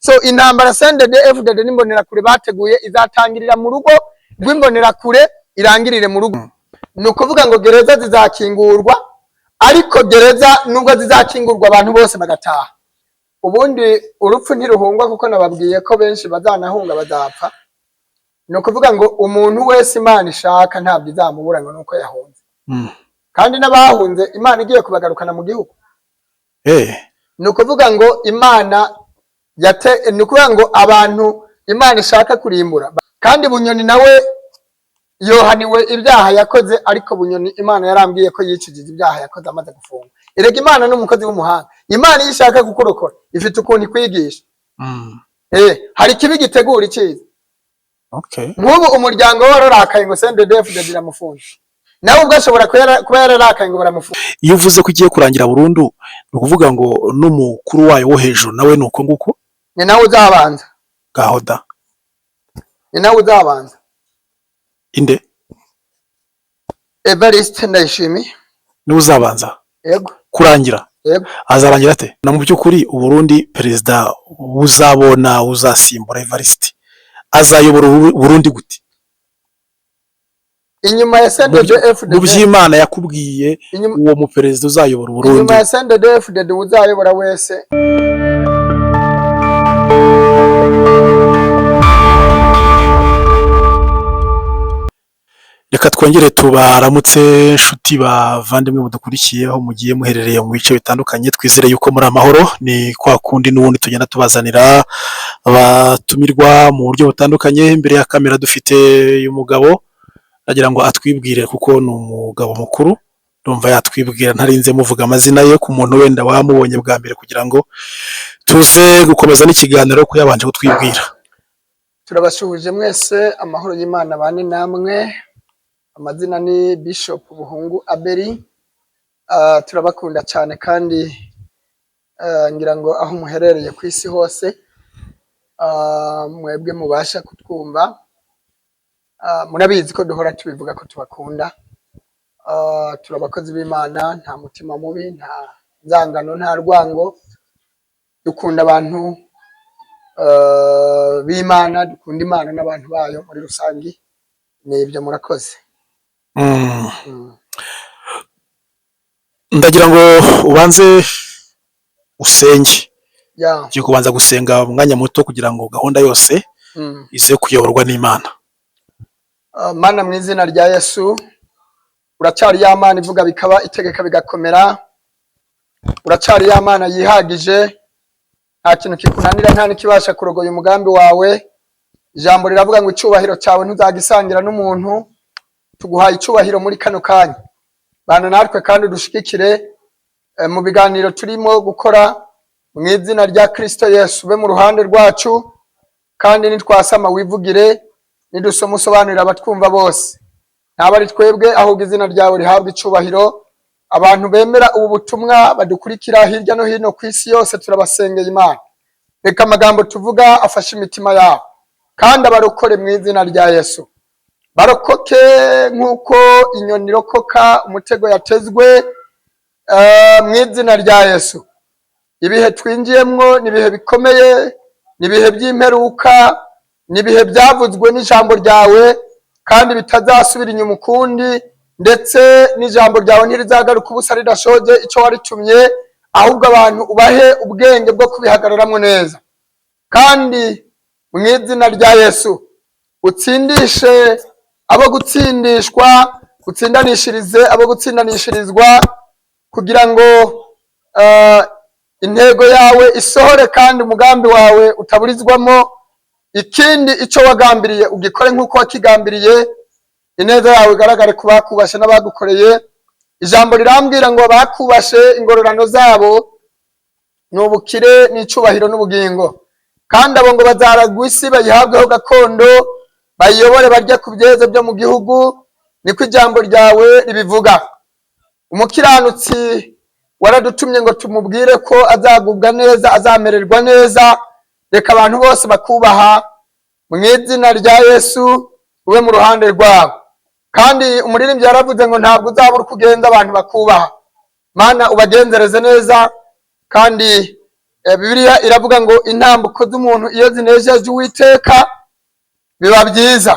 So intambara CNDD-FDD n'imbonera kure bateguye izatangirira mu rugo rw'imbonera kure irangirire mu rugo. Nukuvuga ngo gereza zizakingurwa, ariko gereza nubwo zizakingurwa abantu bose bagataha. Ubundi urupfu ntiruhungwa kuko nababwiye ko benshi bazanahunga bazapfa. Nukuvuga ngo umuntu wese Imana ishaka ntabwo izamubura ngo nuko yahunze. Kandi n'abahunze Imana igiye kubagarukana mu gihugu. Nukuvuga ngo Imana nukuvuga ngo abantu Imana ishaka kurimbura. Kandi Bunyoni nawe yohaniwe ibyaha yakoze, ariko Bunyoni Imana yarambwiye ko yicujije ibyaha yakoze amaze gufungwa. Erega Imana n'umukozi w'umuhanga. Imana ishaka kukurokora ifite ukuntu ikwigisha. Hari kibi gitegura icyiza. Nk'ubu umuryango wararakaye ngo CNDD-FDD iramufunga. Nawe ubwo ashobora kuba yararakaye ngo baramufunga. Iyo uvuze ko igiye kurangira burundu, ni ukuvuga ngo n'umukuru wayo wo hejuru nawe ni uko nguko. Ni nawe uzabanza. Gahoda. Ni nawe uzabanza. Inde? Evariste Ndayishimiye. Ni uzabanza. Yego. Kurangira. Yego. Azarangira ate? Na mu by'ukuri Uburundi perezida uzabona uzasimbura Evariste azayobora Burundi gute? Inyuma ya CNDD-FDD. Mu by'Imana yakubwiye uwo mu perezida uzayobora Burundi. Inyuma ya CNDD-FDD uzayobora wese. Reka twongere tubaramutse nshuti bavandimwe mudukurikiye aho mugiye muherereye mu bice bitandukanye. Twizere yuko muri amahoro. Ni kwa kundi n'ubundi tugenda tubazanira abatumirwa mu buryo butandukanye. Imbere ya kamera dufite uyu mugabo nagira ngo atwibwire kuko ni umugabo mukuru, ndumva yatwibwira ntarinze muvuga amazina ye ku muntu wenda wamubonye bwa mbere, kugira ngo tuze gukomeza n'ikiganiro ko yabanje kutwibwira. Turabasuhuje mwese, amahoro y'Imana bane namwe. Amazina ni Bishop Buhungu Abeli. Turabakunda cyane kandi ngira ngo aho muherereye ku isi hose mwebwe mubasha kutwumva. Murabizi ko duhora tubivuga ko tubakunda. Turabakozi b'Imana, nta mutima mubi, nta nzangano, nta rwango. Dukunda abantu b'Imana, dukunda Imana n'abantu bayo muri rusangi. Nibyo murakoze. Ndagira ngo ubanze usenge. Ugiye kubanza gusenga umwanya muto kugira ngo gahunda yose ize kuyoborwa n'Imana. Mana mu izina rya Yesu, uracyari ya Mana ivuga bikaba, itegeka bigakomera. Uracyari ya Mana yihagije, nta kintu kikunanira, nta nikibasha kurogoya umugambi wawe. Ijambo riravuga ngo icyubahiro cyawe ntuzagisangira n'umuntu. Tuguhaye icyubahiro muri kano kanya. Bana natwe kandi dushikikire mu biganiro turimo gukora mu izina rya Kristo Yesu. Be mu ruhande rwacu kandi nitwasama wivugire, nidusoma usobanurira abatwumva bose. Ntaba ari twebwe ahubwo izina ryawe rihabwa icyubahiro. Abantu bemera ubu butumwa badukurikira hirya no hino ku isi yose turabasengeye Imana. Reka amagambo tuvuga afashe imitima yabo kandi abarokore mu izina rya Yesu. Barokoke nk'uko inyoni irokoka umutego yatezwe mu izina rya Yesu. Ibihe twinjiyemwo ni ibihe bikomeye, ni ibihe by'imperuka, ni ibihe byavuzwe n'ijambo ryawe kandi bitazasubira inyuma ukundi, ndetse n'ijambo ryawe ntirizagaruka ubusa ridashoje icyo waritumye, ahubwo abantu ubahe ubwenge bwo kubihagararamo neza. Kandi mu izina rya Yesu utsindishe abo gutsindishwa, utsindanishirize abo gutsindanishirizwa, kugira ngo intego yawe isohore kandi umugambi wawe utaburizwamo. Ikindi icyo wagambiriye ugikore nk'uko wakigambiriye, ineza yawe igaragare ku bakubashe n'abagukoreye. Ijambo rirambwira ngo bakubashe ingororano zabo n'ubukire n'icyubahiro n'ubugingo, kandi abo ngo bazaragwa isi bayihabweho gakondo, bayiyobore barye ku byeze byo mu gihugu. Niko ijambo ryawe ribivuga. Umukiranutsi waradutumye ngo tumubwire ko azagubwa neza, azamererwa neza. Reka abantu bose bakubaha mu izina rya Yesu, ube mu ruhande rwabo. Kandi umuririmbyi yaravuze ngo ntabwo uzabura uko ugenza abantu bakubaha. Mana ubagenzereze neza kandi Bibiliya iravuga ngo intambuko z'umuntu iyo zinejeje Uwiteka biba byiza.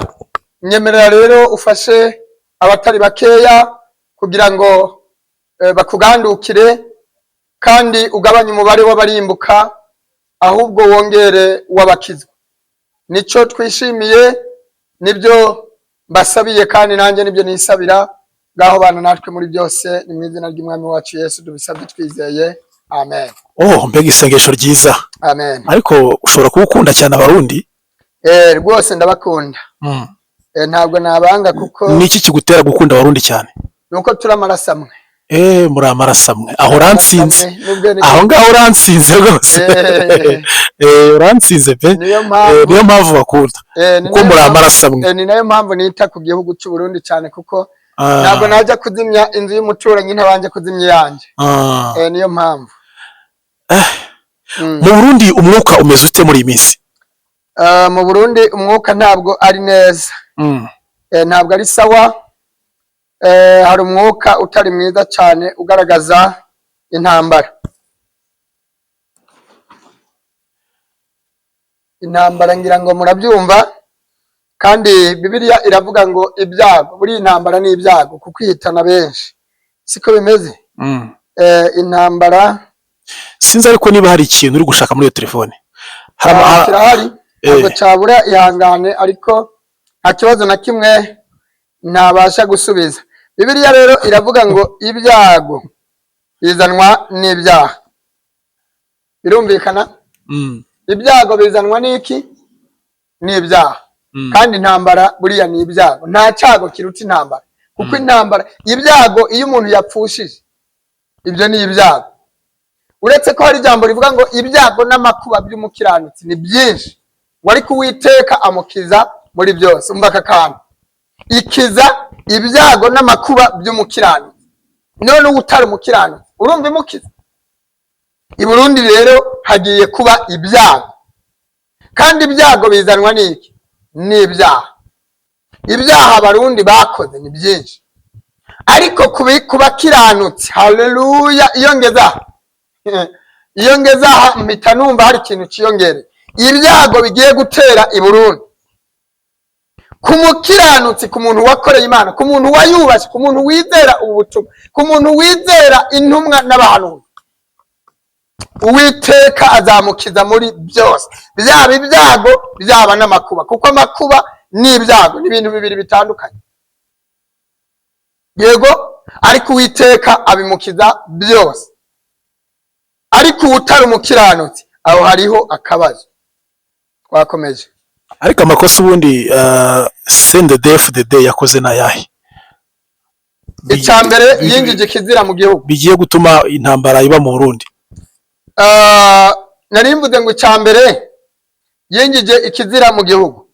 Nyemerera rero ufashe abatari bakeya kugira ngo bakugandukire kandi ugabanye umubare w'abarimbuka, ahubwo wongere w'abakizwa. Nico twishimiye, nibyo mbasabiye kandi nanjye nibyo nisabira. Ngaho bana natwe muri byose, ni mu izina ry'Umwami wacu Yesu dubisabye twizeye, amen. Mbega isengesho ryiza. Amen. Ariko ushobora kubukunda cyane abarundi? Rwose ndabakunda. Ntabwo nabanga kuko niki kigutera gukunda abarundi cyane? Nuko turi amaraso amwe. Muri amaraso amwe. Aho uransinze. Aho ngaho uransinze rwose. Uransinze pe. Niyo mpamvu bakunda. Kuko muri amaraso amwe. Ni nayo mpamvu nita ku gihugu cy'u Burundi cyane kuko ntabwo najya kuzimya inzu y'umuturanyi ntabanje kuzimya yanjye. Niyo mpamvu. Mu Burundi umwuka umeze ute muri iyi minsi? Mu Burundi umwuka ntabwo ari neza. Ntabwo ari sawa. Hari umwuka utari mwiza cyane ugaragaza intambara. Intambara ngira ngo murabyumva, kandi Bibiliya iravuga ngo ibyago, buri intambara ni ibyago kuko ihitana benshi. Siko bimeze? Intambara. Sinzi ariko niba hari ikintu uri gushaka muri iyo telefone. Kirahari. Ntabwo cyabura, ihangane, ariko nta kibazo na kimwe ntabasha gusubiza. Bibiliya rero iravuga ngo ibyago bizanwa n'ibyaha. Birumvikana? Ibyago bizanwa n'iki? N'ibyaha. Kandi intambara buriya ni ibyago. Nta cyago kiruta intambara. Kuko intambara, ibyago iyo umuntu yapfushije, ibyo ni ibyago. Uretse ko hari ijambo rivuga ngo ibyago n'amakuba by'umukiranutsi ni byinshi, wari Uwiteka amukiza muri byose. Umva aka kantu, ikiza ibyago n'amakuba by'umukiranutsi. None utari umukiranutsi urumva imukiza? I Burundi rero hagiye kuba ibyago, kandi ibyago bizanwa n'iki? N'ibyaha. Ibyaha abarundi bakoze ni byinshi, ariko kuba kiranutsi, haleluya, iyo ngeza mpita numva hari ikintu kiyongere. Ibyago bigiye gutera i Burundi ku mukiranutsi, ku muntu wakoreye Imana, ku muntu wayubashye, ku muntu wizera ubutumwa, ku muntu wizera intumwa n'abahanuzi. Uwiteka azamukiza muri byose, byaba ibyago byaba n'amakuba, kuko amakuba n'ibyago ni ibintu bibiri bitandukanye. Yego, ariko Uwiteka abimukiza byose. Ariko utari umukiranutsi, aho hariho akabazo. Twakomeje. Ariko amakosa ubundi CNDD-FDD yakoze nayahe? Icyambere yingije kizira mu gihugu bigiye gutuma intambara iba mu Burundi. Narimvuze ngo icyambere yingije ikizira mu gihugu,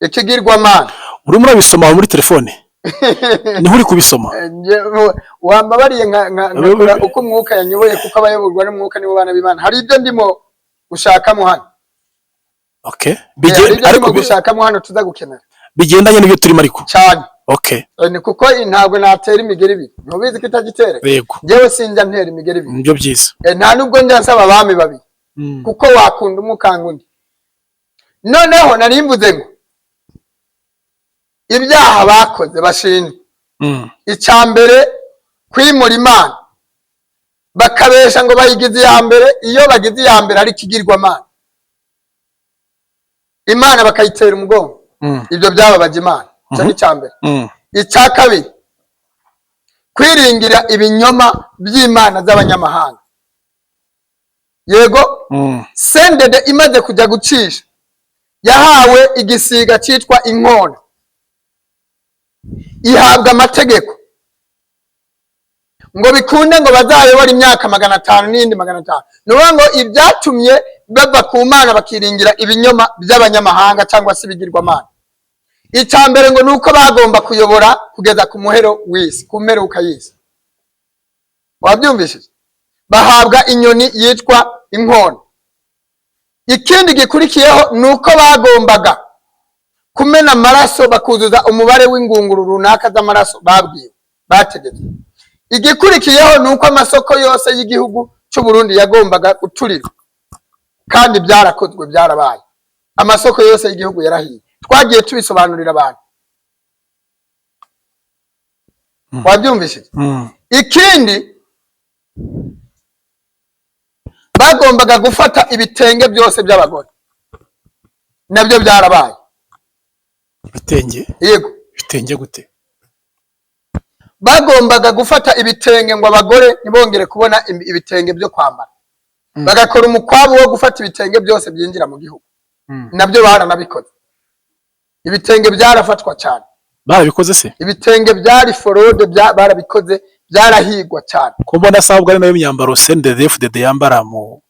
ikigirwamana. Uri murabisoma muri telefone? Ni uri kubisoma? Wambabariye nka uko umwuka yanyoboye, kuko abayoborwa n'umwuka nibo bana b'Imana. Hari ibyo ndimo gushakamo hano. Okay. Ariko gushakamo hano tuza gukenera. Bigendanye n'ibyo turimo ariko. Cyane. Okay. Ni kuko ntabwo natera imigeri ibiri. Ntubizi ko itagitere. Yego. Ngewe sinjya ntera imigeri ibiri. Nibyo byiza. Nta nubwo njya nsaba abami babiri. Kuko wakunda umukanga undi. Noneho narimvuze ngo ibyaha bakoze bashinzwe. Icyambere kwimura Imana, bakabesha ngo bayigize iya mbere. Iyo bagize iya mbere ari ikigirwamana, Imana bakayitera umugongo. Ibyo byababaje Imana. Cyo ni cyambere. Icya kabiri, kwiringira ibinyoma by'Imana z'abanyamahanga. Yego, CNDD imaze kujya gucisha, yahawe igisiga cyitwa inkona, ihabwa amategeko ngo bikunde ngo bazayobora imyaka 500 n'indi 500. Nuvuga ngo ibyatumye bava ku Mana bakiringira ibinyoma by'abanyamahanga cyangwa se bigirwamana. Icyambere ngo nuko bagomba kuyobora kugeza ku muhero w'isi, ku mperuka y'isi. Wabyumvishije? Bahabwa inyoni yitwa inkona. Ikindi gikurikiyeho nuko bagombaga kumena amaraso, bakuzuza umubare w'ingunguru runaka z'amaraso babwiwe, bategetswe. Igikurikiyeho nuko amasoko yose y'igihugu cy'u Burundi yagombaga guturirwa, kandi byarakozwe, byarabaye. Amasoko yose y'igihugu yarahiye, twagiye tubisobanurira abantu. Wabyumvishije? Ikindi, bagombaga gufata ibitenge byose by'abagore, nabyo byarabaye. Ibitenge? Yego. Ibitenge gute? Bagombaga gufata ibitenge ngo abagore ntibongere kubona ibitenge byo kwambara. Bagakora umukwabo wo gufata ibitenge byose byinjira mu gihugu. Nabyo baranabikoze. Ibitenge byarafatwa cyane. Barabikoze se? Ibitenge byari forode, barabikoze, byarahigwa cyane. Ko mbona sabwa ari nayo myambaro CNDD-FDD yambara mu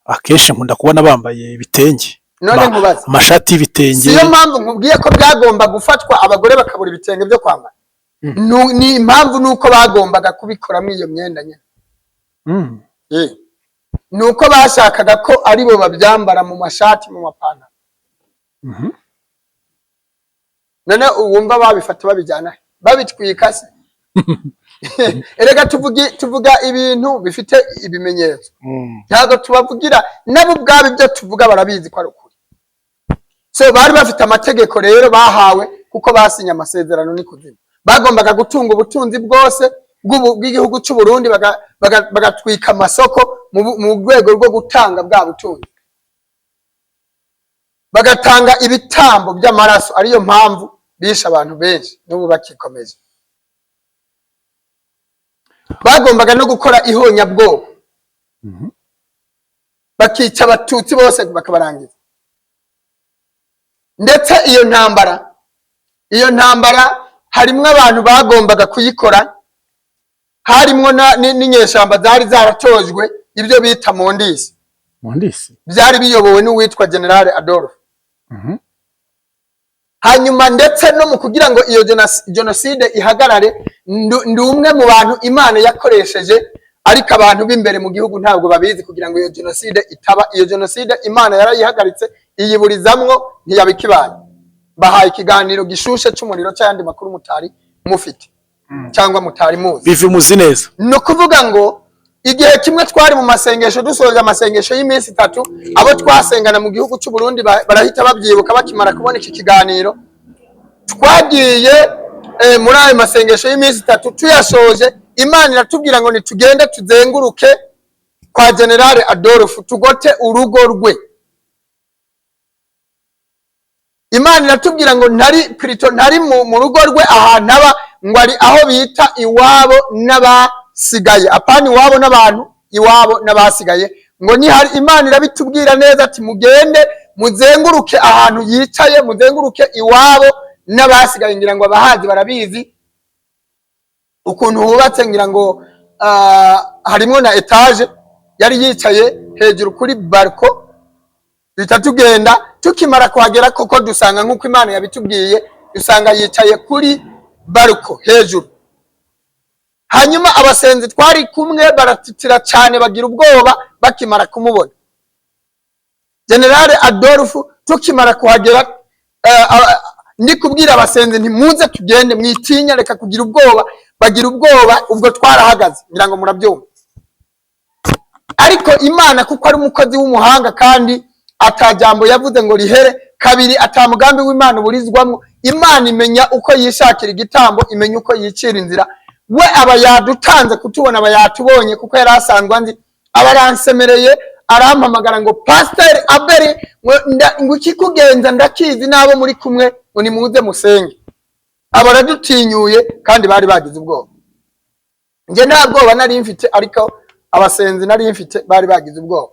akenshi nkunda kubona bambaye ibitenge. None nkubaza, amashati y'ibitenge. Siyo mpamvu nkubwiye ko byagomba gufatwa abagore bakabura ibitenge byo kwambara. Ni impamvu nuko bagombaga kubikoramo iyo myenda nyine. Nuko bashakaga ko ari bo babyambara mu mashati, mu mapantaro. None uwumva babifata babijyana babitwika se? Erega tuvuga ibintu bifite ibimenyetso. Ntabwo tubavugira nabo ubwabo ibyo tuvuga barabizi ko ari ukuri. So bari bafite amategeko rero bahawe kuko basinya amasezerano n'ikuzimu. Bagombaga gutunga ubutunzi bwose bw'igihugu cy'u Burundi, bagatwika amasoko mu rwego rwo gutanga bwa butunzi. Bagatanga ibitambo by'amaraso, ariyo mpamvu bishe abantu benshi n'ubu bakikomeje. Bagombaga no gukora ihonyabwoko, bakica abatutsi bose bakabarangiza. Ndetse iyo ntambara harimwo abantu bagombaga kuyikora, harimwo n'inyeshamba zari zaratojwe ibyo bita Mondisi. Byari biyobowe n'uwitwa General Adolphe. Hanyuma ndetse no mu kugira ngo iyo genocide ihagarare, ndi umwe mu bantu Imana yakoresheje, ariko abantu b'imbere mu gihugu ntabwo babizi kugira ngo iyo genocide itaba. Iyo genocide Imana yarayihagaritse, iyiburizamwo, ntiyabikibaye. Bahaye ikiganiro gishushe cy'umuriro cy'ayandi makuru mutari mufite cyangwa mutari muzi. Bivi muzi neza. No kuvuga ngo igihe kimwe twari mu masengesho, dusoje amasengesho y'iminsi 3, abo twasengana mu gihugu cy'u Burundi barahita babyibuka bakimara kubona iki kiganiro. Twagiye muri ayo masengesho y'iminsi 3, tuyashoje, Imana iratubwira ngo nitugende tuzenguruke kwa General Adolphe, tugote urugo rwe. Imana iratubwira ngo ntari mu rugo rwe ahantu aba, ngo ari aho bita iwabo n'abasigaye. Apana iwabo n'abantu, iwabo n'abasigaye. Ngo nihari, Imana irabitubwira neza ati mugende muzenguruke ahantu yicaye, muzenguruke iwabo n'abasigaye. Ngira ngo abahazi barabizi ukuntu hubatse, ngira ngo harimo na etage, yari yicaye hejuru kuri balko. Bita tugenda, tukimara kuhagera koko dusanga nk'uko Imana yabitubwiye, dusanga yicaye kuri balko hejuru. Hanyuma abasenzi twari kumwe baratitira cyane, bagira ubwoba bakimara kumubona. General Adolphe tukimara kuhagera, ndi kubwira abasenzi ntimuze tugende, mwitinya, reka kugira ubwoba. Bagira ubwoba, ubwo twarahagaze, ngira ngo murabyumva. Ariko Imana kuko ari umukozi w'umuhanga kandi atajambo yavuze ngo rihere kabiri, atamugambi w'Imana uburizwamwo. Imana imenya uko yishakira igitambo, imenya uko yicira inzira. We aba yadutanze kutubona, aba yatubonye kuko yari asanzwe anzi. Aba aransemereye, arampamagara ngo Pastor Abel, ngo ikikugenza ndakizi, nabo muri kumwe ngo nimuze musenge. Aba radutinyuye kandi bari bagize ubwoba. Nge nta bwoba nari mfite, ariko abasenzi nari mfite bari bagize ubwoba.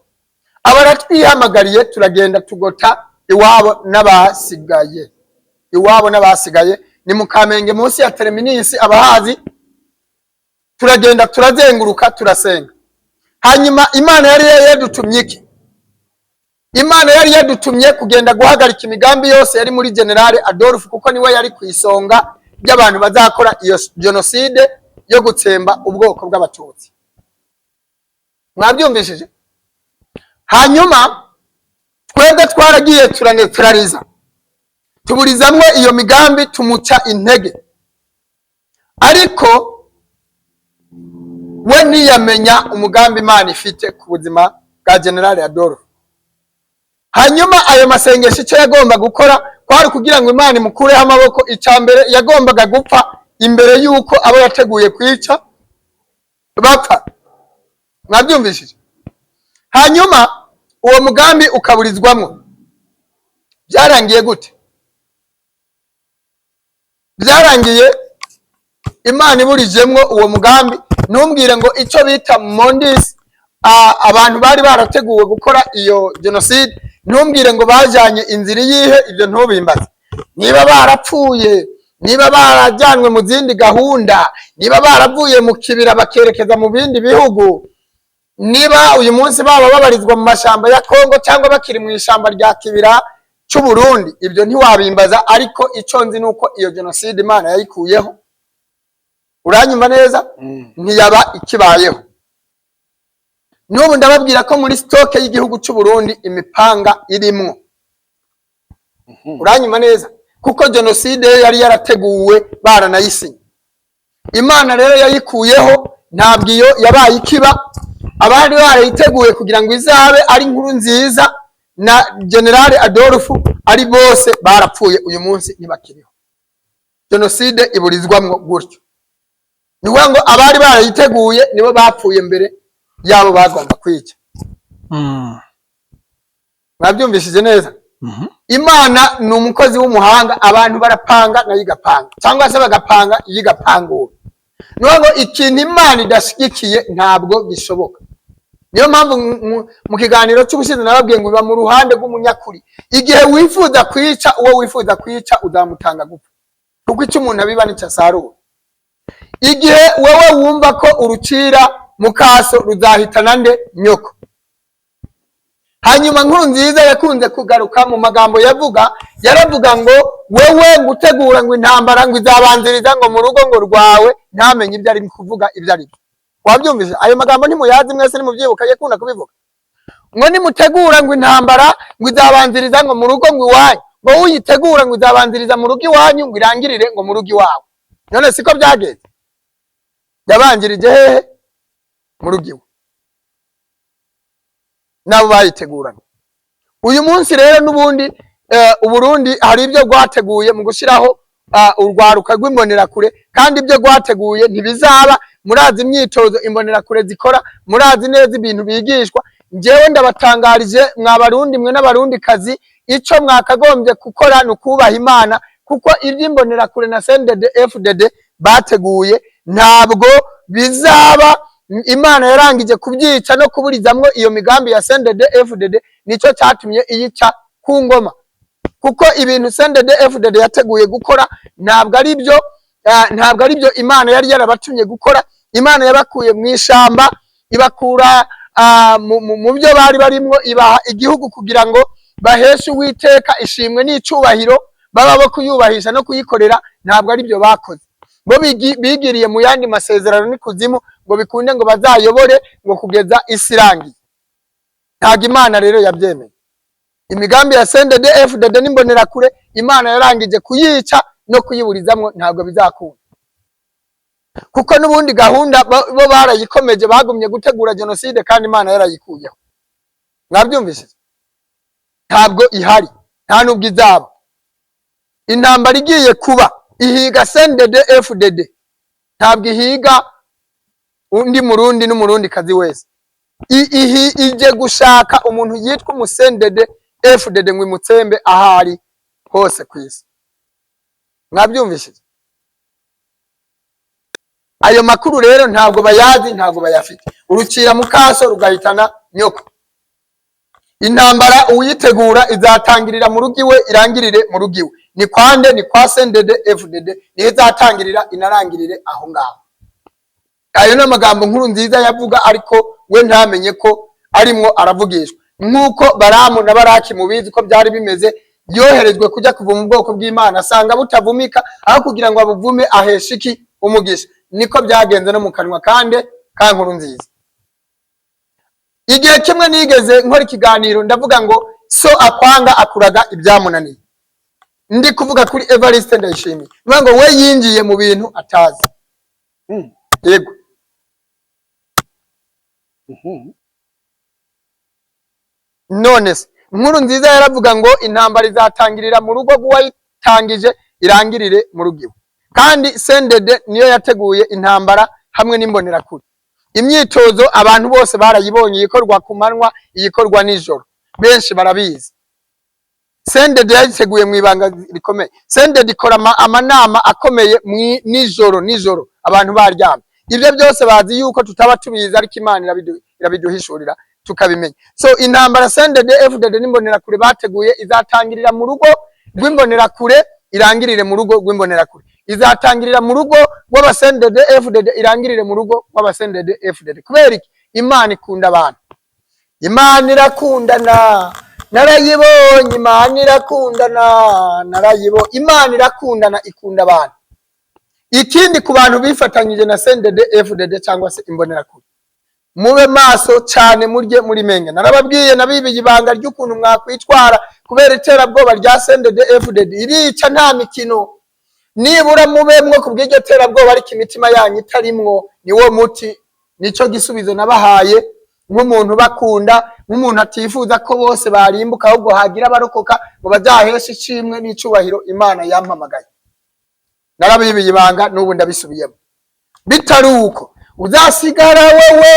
Abaratwihamagariye, turagenda tugota iwabo n'abasigaye. Iwabo n'abasigaye ni mu Kamenge munsi ya Terminus, abahazi. Turagenda turazenguruka, turasenga. Hanyuma Imana yari yadutumye iki? Imana yari yadutumye kugenda guhagarika imigambi yose yari muri General Adolphe, kuko niwe yari ku isonga by'abantu bazakora iyo genocide yo gutsemba ubwoko bw'abatutsi. Mwabyumvishije? Hanyuma twebwe twaragiye turariza, tuburizamwe iyo migambi, tumuca intege. Ariko we ntiyamenya umugambi Imana ifite ku buzima bwa General Adolphe. Hanyuma ayo masengesho icyo yagomba gukora kwari kugira ngo Imana imukureho amaboko. Icambere yagombaga gupfa imbere yuko abo yateguye kwica bapfa. Mwabyumvishije? Hanyuma uwo mugambi ukaburizwamo. Byarangiye gute? Byarangiye Imana iburijemwo uwo mugambi. Ntumbwire ngo icyo bita Mondis, abantu bari barateguwe gukora iyo genocide, ntumbwire ngo bajanye inzira yihe, ibyo ntubimbaze. Niba barapfuye, niba barajyanwe mu zindi gahunda, niba baravuye mu kibira bakerekeza mu bindi bihugu, niba uyu munsi baba babarizwa mu mashamba ya Kongo cyangwa bakiri mu ishamba rya kibira cy'u Burundi, ibyo ntiwabimbaza. Ariko icyo nzi nuko iyo genocide Imana yayikuyeho. Uranyumva neza? Ntiyaba ikibayeho. N'ubu ndababwira ko muri stoke y'igihugu cy'u Burundi imipanga irimwo. Uranyumva neza? Kuko genocide yari yarateguwe baranayisinye. Imana rero yayikuyeho, ntabwo iyo yabaye ikiba. Abari barayiteguye kugira ngo izabe ari inkuru nziza, na General Adolphe ari bose barapfuye, uyu munsi ntibakiriho. Genocide iburizwamwo gutyo. Niwe ngo abari barayiteguye nibo bapfuye mbere yabo bagomba kwica. Mwabyumvishije neza? Imana ni umukozi w'umuhanga. Abantu barapanga nayo igapanga, cyangwa se bagapanga igapangura. Niwe ngo ikintu Imana idashyigikiye ntabwo gishoboka. Niyo mpamvu mu kiganiro cy'ubushize nababwiye ngo biba mu ruhande rw'umunyakuri. Igihe wifuza kwica uwo wifuza kwica uzamutanga gupfa, kuko icyo umuntu abiba nicyo asarura. Igihe wewe wumva ko urucira mukaso ruzahitana nde? Nyoko. Hanyuma Nkurunziza yakunze kugaruka mu magambo yaravuga ngo wewe gutegura ngo intambara ngo izabanziriza ngo mu rugo ngo rwawe, ntamenye ibyo ari kuvuga ibyo ari byo. Wabyumvise? Ayo magambo ntimuyazi mwese, nimubyibuka yakunda kubivuga ngo nimutegura ngo intambara ngo izabanziriza ngo mu rugo ngo iwanyu, ngo uyitegura ngo izabanziriza mu rugo iwanyu ngo irangirire ngo mu rugo iwawe. None siko byagenze? Yabanjirije hehe? Mu rugo iwe nabo bayitegurana. Uyu munsi rero n'ubundi Uburundi hari ibyo rwateguye mu gushyiraho urwaruka rw'imbonerakure, kandi ibyo rwateguye ntibizaba. Murazi imyitozo imbonerakure zikora, murazi neza ibintu bigishwa. Njyewe ndabatangarije mwa Barundi mwe n'abarundi kazi, icyo mwakagombye gukora ni ukubaha Imana, kuko iby'imbonerakure na CNDD-FDD bateguye ntabwo bizaba. Imana yarangije kubyica no kuburizamwo iyo migambi ya CNDD-FDD, nicyo cyatumye iyica ku ngoma. Kuko ibintu CNDD-FDD yateguye gukora ntabwo ari byo Imana yari yarabatumye gukora. Imana yabakuye mu ishamba, ibakura mu byo bari barimo, ibaha igihugu kugira ngo baheshe Uwiteka ishimwe n'icubahiro, baba bo kuyubahisha no kuyikorera. Ntabwo ari byo bakoze. Bo bigiriye mu yandi masezerano n'ikuzimu ngo bikunde ngo bazayobore ngo kugeza isi irangiye. Ntabwo Imana rero yabyemeye. Imigambi ya CNDD-FDD n'imbonerakure Imana yarangije kuyica no kuyiburizamwo, ntabwo bizakunda. Kuko n'ubundi gahunda bo barayikomeje, bagumye gutegura genocide kandi Imana yarayikuyeho. Mwabyumvise? Ntabwo ihari, nta nubwo izaba. Intambara igiye kuba ihiga CNDD-FDD, ntabwo ihiga undi Murundi n'umurundi kazi wese. Ije gushaka umuntu yitwa CNDD-FDD ngo imutsembe ahari hose ku isi. Mwabyumvise? Ayo makuru rero ntabwo bayazi, ntabwo bayafite. Urucira mukaso rugahitana nyoko. Intambara uyitegura izatangirira mu rugo iwe, irangirire mu rugo iwe. Ni kwande? Ni kwa CNDD-FDD niyo izatangirira inarangirire aho ngaho. Ayo ni magambo Nkurunziza yavuga, ariko we ntamenye ko arimwo aravugishwa. Nk'uko Baramu na Baraki mubizi ko byari bimeze, yoherejwe kujya kuvuma ubwoko bw'Imana, asanga butavumika, aho kugira ngo abuvume aheshe iki? Umugisha. Niko byagenze no mu kanwa kandi ka Nkurunziza. Igihe kimwe nigeze nkora ikiganiro ndavuga ngo so akwanga akuraga ibyamunaniye. Ndi kuvuga kuri Evariste Ndayishimiye, ngo we yinjiye mu bintu atazi. Yego. none se inkuru nziza yaravuga ngo intambara izatangirira mu rugo rw'uwayitangije irangirire mu rugo iwe. Kandi CNDD niyo yateguye intambara hamwe n'imbonerakure. Imyitozo abantu bose barayibonye, ikorwa ku manywa, ikorwa nijoro, benshi barabizi. CNDD yayiteguye mu ibanga rikomeye. CNDD ikora amanama akomeye nijoro abantu baryamye. Ibyo byose bazi yuko tutaba tubizi, ariko Imana irabiduhishurira tukabimenya. So intambara CNDD FDD n'imbonerakure bateguye izatangirira mu rugo rw'imbonerakure irangirire mu rugo rw'imbonerakure. Izatangirira mu rugo rw'abasendede FDD irangirire mu rugo rw'abasendede FDD. Kubera iki? Imana ikunda abantu. Imana irakundana, narayibonye. Imana irakundana, narayibonye. Imana irakundana, ikunda abantu. Ikindi ku bantu bifatanyije na sendede FDD cyangwa se imbonerakure, mube maso cyane, murye muri menge. Narababwiye nabibiye ibanga ry'ukuntu mwakwitwara kubera iterabwoba rya sendede FDD. Irica nta mikino. Nibura mubemwo kubw'iryo terabwoba, ariko imitima yanyu itarimwo, niwo muti, nico gisubizo nabahaye. Nk'umuntu bakunda, nk'umuntu atifuza ko bose barimbuka, ahubwo hagira abarokoka ngo bazaheshe ishimwe n'icubahiro Imana yampamagaye. Narabibiye ibanga n'ubu ndabisubiyemo. Bitaruko uzasigara wewe,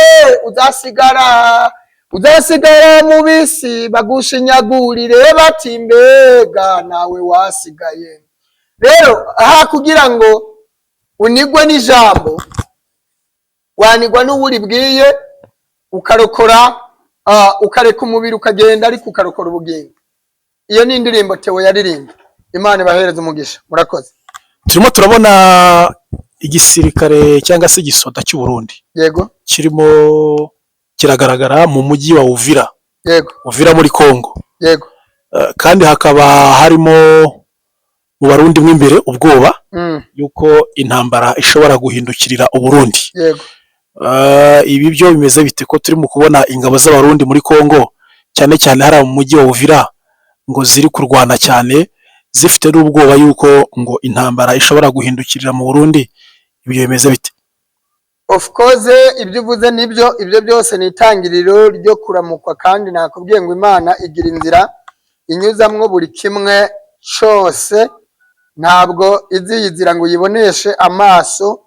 uzasigara mu bisi bagushinyagurire bati mbega nawe wasigaye. Rero aha kugira ngo unigwe n'ijambo, wanigwa n'uburi bwiye, ukarokora ukareka umubiri ukagenda, ariko ukarokora ubugingo. Iyo ni indirimbo Theo yaririmba. Imana ibahereze umugisha. Murakoze. Turimo turabona igisirikare cyangwa se igisoda cy'u Burundi. Yego. Kirimo kiragaragara mu mujyi wa Uvira. Yego. Uvira muri Kongo. Yego. Kandi hakaba harimo mu Barundi mw'imbere ubwoba yuko intambara ishobora guhindukirira u Burundi. Yego. Ibi byo bimeze bite ko turi mu kubona ingabo z'Abarundi muri Kongo, cyane cyane hari mu mujyi wa Uvira, ngo ziri kurwana cyane, zifite n'ubwoba yuko ngo intambara ishobora guhindukirira mu Burundi? Ibyo bimeze bite? Of course ibyo uvuze nibyo, ibyo byose ni itangiriro ryo kuramukwa, kandi nakubwiye ngo Imana igira inzira inyuzamwo buri kimwe cyose. Ntabwo iziyizira ngo yiboneshe amaso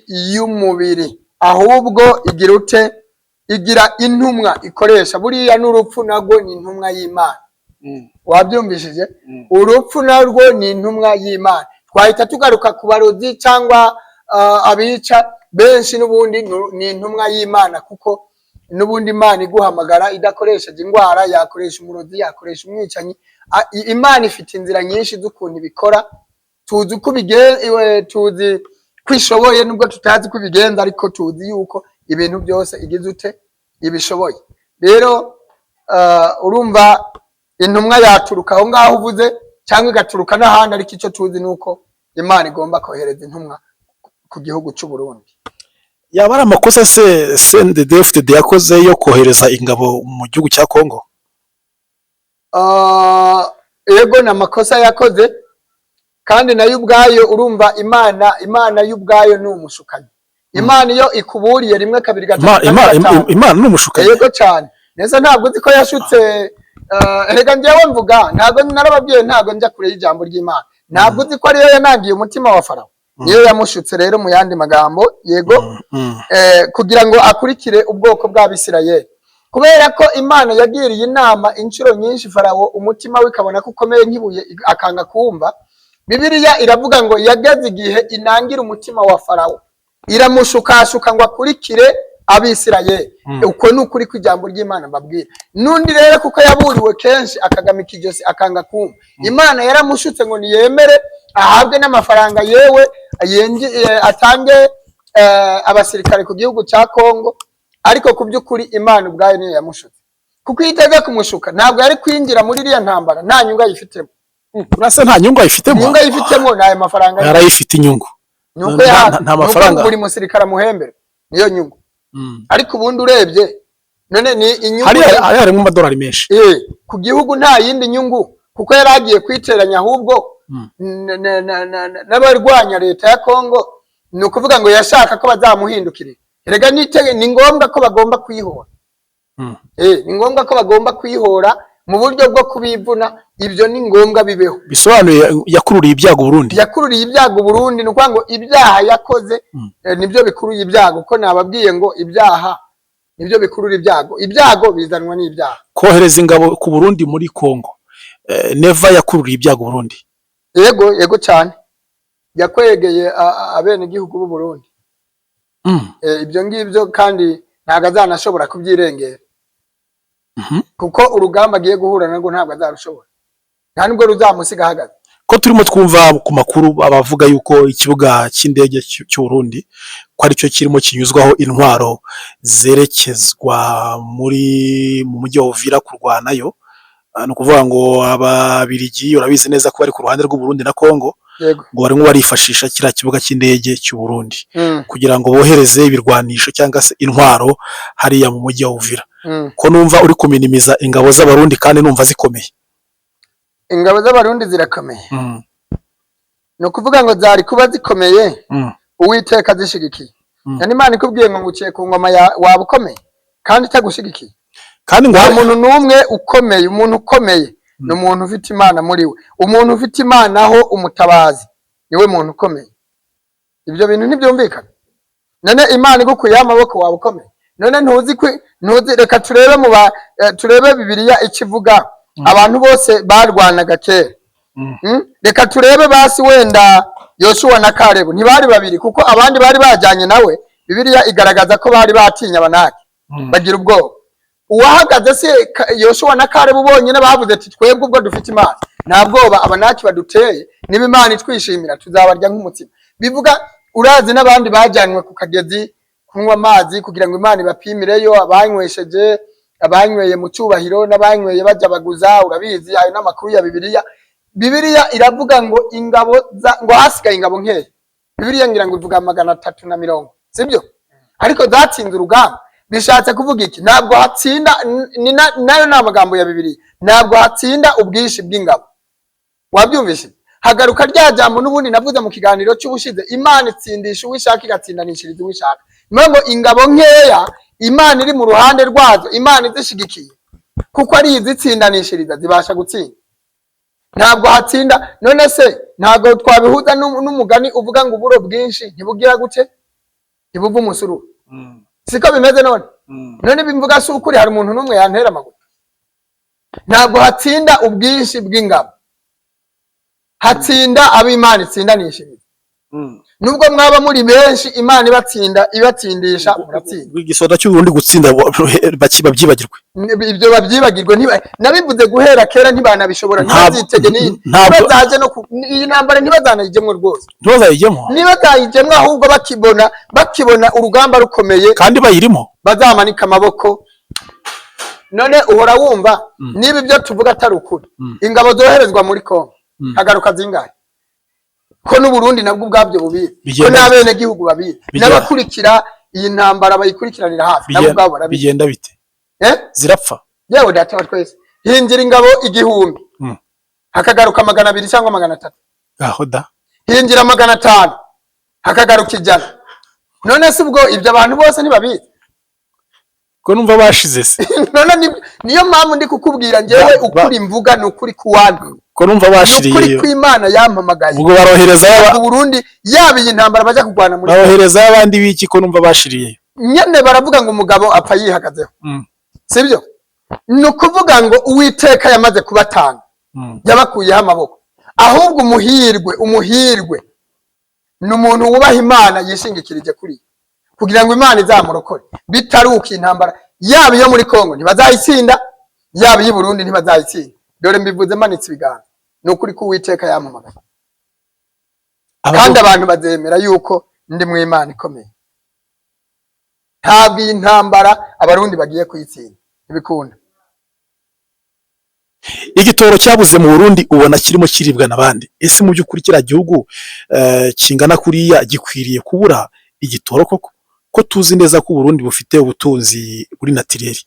y'umubiri, ahubwo igira ute? Igira intumwa ikoresha. Buriya n'urupfu narwo ni intumwa y'Imana. Wabyumvishije? Urupfu narwo ni intumwa y'Imana. Twahita tugaruka ku barozi cyangwa abica benshi, n'ubundi ni intumwa y'Imana, kuko n'ubundi Imana iguhamagara idakoresheje indwara, yakoresha umurozi, yakoresha umwicanyi. Imana ifite inzira nyinshi z'ukuntu ibikora. Tuzi ko tuzi kwishoboye, nubwo tutazi ko bigenza, ariko tuzi yuko ibintu byose igize ute? Ibishoboye. Rero urumva intumwa yaturuka aho ngaho uvuze, cyangwa igaturuka n'ahandi, ariko icyo tuzi nuko Imana igomba kohereza intumwa ku gihugu cy'u Burundi. Yaba ari amakosa se CNDD FDD yakoze yo kohereza ingabo mu gihugu cya Kongo? Yego, na makosa yakoze, kandi nayo ubwayo urumva Imana y'ubwayo ni umushukanyi. Imana iyo ikuburiye rimwe kabiri gatatu, Imana ni umushukanyi. Yego cyane. Neza ntabwo uzi ko yashutse. Rega njyewe mvuga, ntabwo narababwiye, ntabwo njya kure y'ijambo ry'Imana. Ntabwo uzi ko ariyo yanangiye umutima wa Farawo. Niyo yamushutse rero mu yandi magambo. Yego. Kugira ngo akurikire ubwoko bw'Abisirayeli. Kubera ko Imana yagiriye inama inshuro nyinshi Farawo, umutima we ikabona ko ukomeye nk'ibuye, akanga kumva. Bibiliya iravuga ngo yageze igihe inangira umutima wa Farawo, iramushukashuka ngo akurikire Abisirayeli. Uko ni ukuri kw'ijambo ry'Imana mbabwira. Nundi rero kuko yaburiwe kenshi akagamika ijosi akanga kumva, Imana yaramushutse ngo niyemere ahabwe n'amafaranga, yewe atange abasirikare ku gihugu cya Kongo. Ariko ku by'ukuri Imana ubwayo niyo yamushutse, kuko itega kumushuka ntabwo yari kwinjira muri iriya ntambara nta nyungu ayifitemo. Urasa nta nyungu ayifitemo? Nyungu ayifitemo nayo mafaranga yarayifite inyungu. Nuko nta mafaranga buri musirikare muhembere, niyo nyungu. Ariko ubundi urebye none ni inyungu harimo amadolari menshi ku gihugu, nta yindi nyungu, kuko yaragiye kwiteranya ahubwo n'abarwanya leta ya Kongo. Ni ukuvuga ngo yashaka ko bazamuhindukirira. erega ni ngombwa ko bagomba kwihora. Ni ngombwa ko bagomba kwihora mu buryo bwo kubivuna, ibyo ni ngombwa bibeho. Bisobanuye yakururiye ibyago Burundi. Yakururiye ibyago Burundi, nuko ngo ibyaha yakoze nibyo bikuruye ibyago, ko nababwiye ngo ibyaha nibyo bikurura ibyago. Ibyago bizanwa n'ibyaha. Kohereza ingabo ku Burundi muri Kongo, neva yakururiye ibyago Burundi. Yego cyane. Yakwegeye abene gihugu b'u Burundi. Ibyo ngibyo kandi ntago azanashobora kubyirengera. Kuko urugamba agiye guhura narwo ntabwo azarushobora, nta nubwo ruzamusiga ahagaze. Ko turimo twumva ku makuru abavuga yuko ikibuga cy'indege cy'u Burundi ko ari cyo kirimo kinyuzwaho intwaro zerekezwa mu mujyi wa Uvira kurwanayo, no kuvuga ngo ababirigi urabizi neza ko bari ku ruhande rw'u Burundi na Kongo, ngo barimo barifashisha kiriya kibuga cy'indege cy'u Burundi kugira ngo bohereze ibirwanisho cyangwa se intwaro hariya mu mujyi wa Uvira. Ko numva uri kuminimiza ingabo z'abarundi kandi numva zikomeye. Ingabo z'abarundi zirakomeye. No kuvuga ngo zari kuba zikomeye Uwiteka zishigikiye. Yani Imana ikubwiye ngo nguciye ku ngoma waba ukomeye kandi itagushigikiye. Kandi ngo umuntu numwe ukomeye, umuntu ukomeye ni umuntu ufite Imana muri we. Umuntu ufite Imana aho umutabazi niwe muntu ukomeye. Ibyo bintu ntibyumvikana. None Imana igukuye amaboko waba ukomeye. None ntuzi reka turebe turebe Bibiliya ikivuga abantu bose barwanaga kera. Reka turebe basi wenda Yoshua na Kalebu ntibari babiri, kuko abandi bari bajyanye nawe. Bibiliya igaragaza ko bari batinya Abanaki bagira ubwoba. Uwahagaze se Yoshua na Kalebu bonyine bavuze ati twebwe ubwo dufite Imana nta bwoba Abanaki baduteye, niba Imana itwishimira tuzabarya nk'umutsima. Bivuga urazi n'abandi bajyanywe ku kagezi kunywa amazi kugira ngo Imana ibapimireyo, abanywesheje, abanyweye mu cyubahiro n'abanyweye bajya baguza. Urabizi ayo n'amakuru ya Bibiliya. Bibiliya iravuga ngo ingabo ngo hasigaye ingabo nkeya. Bibiliya ngira ngo ivuga 340, sibyo? Ariko zatsinze urugamba. Bishatse kuvuga iki? Ntabwo hatsinda, nayo n'amagambo ya Bibiliya, ntabwo hatsinda ubwishi bw'ingabo. Wabyumvise? Hagaruka rya jambo n'ubundi navuze mu kiganiro cy'ubushize, Imana itsindisha uwishaka igatsindanishiriza uwishaka. Ngo ingabo nkeya Imana iri mu ruhande rwazo, Imana izishigikiye kuko ari izitsindanishiriza zibasha gutsinda. Ntabwo hatsinda. None se ntabwo twabihuza n'umugani uvuga ngo uburo bwinshi ntibugira guce ntibuva umusuru. Siko bimeze none. None bimvuga se ukuri hari umuntu n'umwe yantera amaguru. Ntabwo hatsinda ubwinshi bw'ingabo, hatsinda abo Imana itsindanishiriza. Nubwo mwaba muri benshi Imana ibatsindisha muratsinda. Igisoda cy'u Burundi gutsinda babyibagirwe. Ibyo babyibagirwe nabivuze guhera kera ntibanabishobora. Ntibazitege ntibazaje no iyi ntambara ntibazanayijyemo rwose. Ntibazayijyemo ahubwo bakibona urugamba rukomeye kandi bayirimo bazamanika amaboko. None uhora wumva niba ibyo tuvuga atari ukuri. Ingabo zoherezwa muri Kongo hagaruka zingahe? Ko n'u Burundi nabwo ubwabyo bubiri, ko n'abene gihugu babiri n'abakurikira iyi ntambara bayikurikiranira hafi nabo ubwabo barabiri. Bigenda bite? Zirapfa. Yewe data wa twese. Hingira ingabo 1000 hakagaruka 200 cyangwa 300. Aho da. Hingira 500 hakagaruka 100. None se ubwo ibyo abantu bose ntibabizi? Ko numva bashize se. None niyo mpamvu ndi kukubwira ngewe ukuri mvuga ni ukuri kuwandu. Ko numva bashiriye. Ukuri kw'Imana yampamagaye. Ubwo barohereza u Burundi yaba iyi ntambara bajya kurwana muri. Barohereza abandi biki ko numva bashiriye. Nyene baravuga ngo umugabo apfa yihagazeho. Sibyo? No kuvuga ngo Uwiteka yamaze kubatanga. Yabakuyeho amaboko. Ahubwo umuhirwe n'umuntu wubaha Imana yishingikirije kuri kugira ngo Imana izamurokore. Bitaruka intambara yaba iyo muri Kongo ntibazayitsinda, yaba iyi Burundi ntibazayitsinda. Dore mbivuze manitse ibiganza. Nukuri ko Uwiteka yampamagaye. Kandi abantu bazemera yuko ndi mu Imana ikomeye. Ntabwo iyi ntambara abarundi bagiye kuyitsinda. Ibikunda. Igitoro cyabuze mu Burundi ubona kirimo kiribwa nabandi. Ese mu by'ukuri kira gihugu kingana kuriya gikwiriye kubura igitoro koko? Ko tuzi neza ko Burundi bufite ubutunzi buri natireri.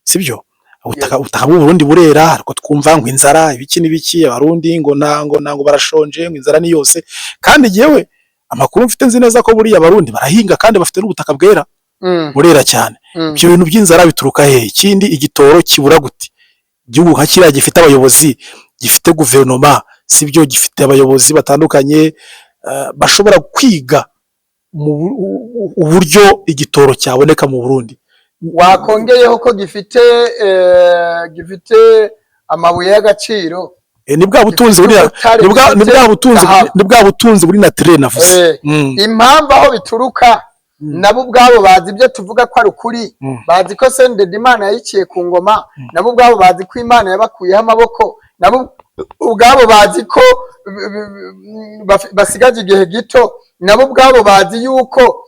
Sibyo? Ubutaka bw'u Burundi burera, ariko twumva ngo inzara ibiki n'ibiki abarundi ngo nango barashonje, ngo inzara ni yose. Kandi yewe amakuru mfite nzi neza ko buriya abarundi barahinga kandi bafite n'ubutaka bwera. burera cyane. Ibyo bintu by'inzara bituruka he? Ikindi igitoro kibura gute? Igihugu nka kiriya gifite abayobozi, gifite guverinoma, sibyo, gifite abayobozi batandukanye bashobora kwiga uburyo igitoro cyaboneka mu Burundi. Wakongeyeho ko gifite amabuye y'agaciro. Ni bwa butunzi buri naturel navuze. Impamvu aho bituruka nabo ubwabo bazi ibyo tuvuga ko ari ukuri, bazi ko Senderi Imana yayiciye ku ngoma, nabo ubwabo bazi ko Imana yabakuyeho amaboko, nabo ubwabo bazi ko basigaje igihe gito, nabo ubwabo bazi yuko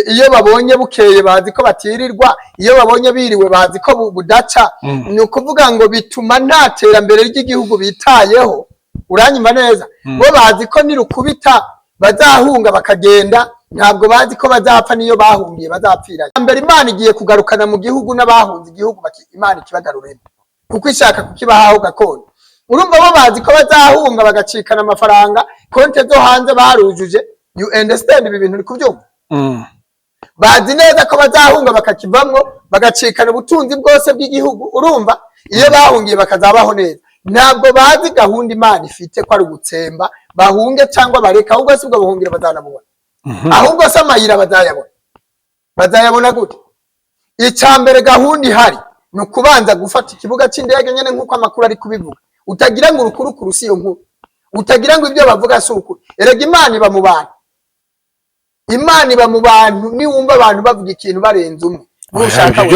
iyo babonye bukeye bazi ko batirirwa, iyo babonye biriwe bazi ko budaca. Ni ukuvuga ngo bituma nta terambere ry'igihugu bitayeho. Uranyuma neza? Bo bazi ko nirukubita bazahunga bakagenda, ntabwo bazi ko bazapfa niyo bahungiye bazapfira. Mbere Imana igiye kugarukana mu gihugu n'abahunze igihugu, Imana ikibagaruremo kuko ishaka kukibahaho gakondo. Urumva bo bazi ko bazahunga bagacikana amafaranga, konte zo hanze barujuje. You understand ibi bintu uri kubyumva? Bazi neza ko bazahunga bakakivamwo, bagacikana ubutunzi bwose bw'igihugu. Urumva iyo bahungiye bakazabaho neza. Ntabwo bazi gahunda Imana ifite ko ari ugutsemba bahunge cyangwa bareka, ahubwo si bwo buhungire bazanabona. Ahubwo se amayira bazayabona gute? Icyambere gahunda ihari ni ukubanza gufata ikibuga cy'indege nyene nk'uko amakuru ari kubivuga. Utagira ngo urukurukuru si yo nkuru, utagira ngo ibyo bavuga si ukuri. Erega Imana iba mu bantu, Imana iba mu bantu. Niwumva abantu bavuga ikintu barenze umwe,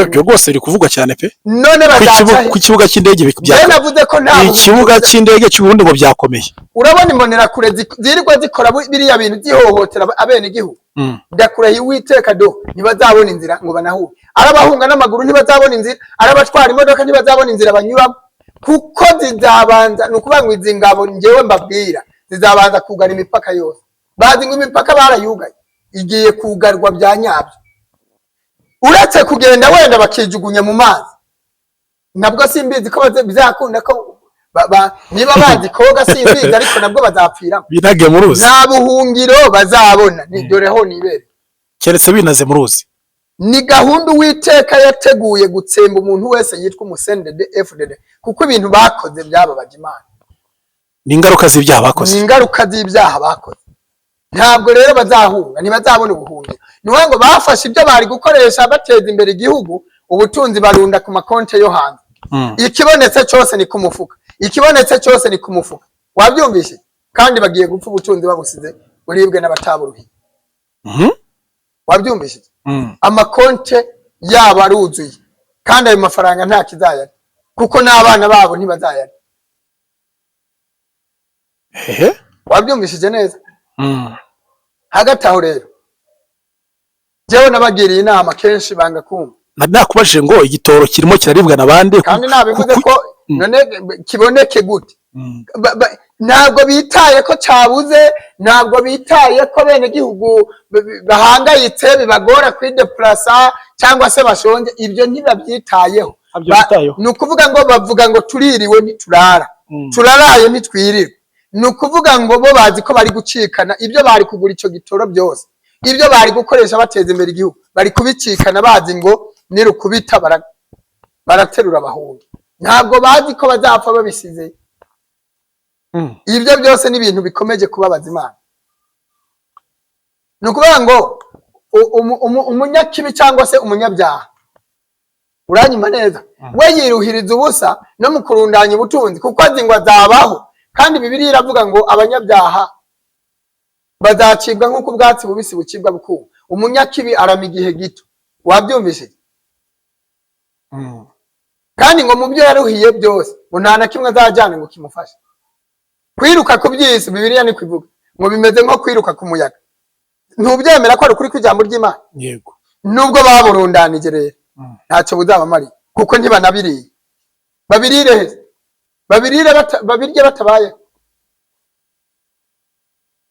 byo rwose biri kuvugwa cyane pe. None bazaca ku kibuga cy'indege navuze ko nta ikibuga cy'indege cy'ubundi ngo byakomeye. Urabona imbonera kure zirirwa zikora biriya bintu zihohotera abene igihugu. Ndakurahiye Uwiteka do ntibazabona inzira ngo banahure. Arabahunga n'amaguru ntibazabona inzira, arabatwara imodoka ntibazabona inzira banyuramo, kuko zizabanza nukuvuga ngo izi ngabo ngewe mbabwira zizabanza kugara imipaka yose. Bazi ngo imipaka barayugaye, igiye kugarwa bya nyabyo. Uretse kugenda wenda bakijugunya mu mazi, nabwo simbizi ko bizakunda ko niba bazi koga simbizi, ariko nabwo bazapfira binage mu ruzi. Nta buhungiro bazabona, ni doreho nibere keretse binaze mu ruzi. Ni gahunda Uwiteka yateguye gutsemba umuntu wese yitwa umusendede FDD, kuko ibintu bakoze byababaje Imana. Ni ingaruka z'ibyaha bakoze, ni ingaruka z'ibyaha bakoze. Ntabwo rero bazahunga, ntibazabona ubuhungiro. Niwe ngo bafashe ibyo bari gukoresha bateza imbere igihugu, ubutunzi barunda ku makonte yo hanze. Ikibonetse cyose ni ku mufuka, ikibonetse cyose ni ku mufuka. Wabyumvise? Kandi bagiye gupfa ubutunzi babusize buribwe n'abataburuhi. Wabyumvise? Amakonte yabo aruzuye, kandi ayo mafaranga nta kizayari, kuko n'abana babo ntibazayari. Wabyumvise neza? Hagati aho rero jewe nabagiriye inama kenshi banga kumva. Nakubajije ngo igitoro kirimo kiraribwa nabande, kandi nabivuze ko none kiboneke gute? Ntabwo bitaye ko cyabuze, ntabwo bitaye ko bene gihugu bahangayitse bibagora kwideplasa cyangwa se bashonje. Ibyo ntibabyitayeho. Ni ukuvuga ngo bavuga ngo tuririwe ntiturara, turaraye ntitwirirwe. Ni ukuvuga ngo bo bazi ko bari gucikana ibyo bari kugura icyo gitoro byose, ibyo bari gukoresha bateza imbere igihugu bari kubicikana, bazi ngo nirukubita baraterura abahungu. Ntabwo bazi ko bazapfa babisize. Ibyo byose ni ibintu bikomeje kubabaza Imana. Ni ukuvuga ngo umunyakibi cyangwa se umunyabyaha, uranyuma neza, we yiruhiriza ubusa no mu kurundanya ubutunzi, kuko azi ngo azabaho. Kandi Bibiliya iravuga ngo abanyabyaha bazacibwa nk'uko ubwatsi bubisi bucibwa bukuma. Umunyakibi arama igihe gito. Wabyumvise? Kandi ngo mu byo yaruhiye byose ngo nta na kimwe azajyana ngo kimufashe. Kwiruka ku by'isi Bibiliya ni kwivuga ngo bimeze nko kwiruka ku muyaga. Ntubyemera ko ari ukuri kw'ijambo ry'Imana? Yego. Nubwo baburundanije rero ntacyo buzabamariye, kuko ntibanabiriye. Babirire he? Babirye batabaye.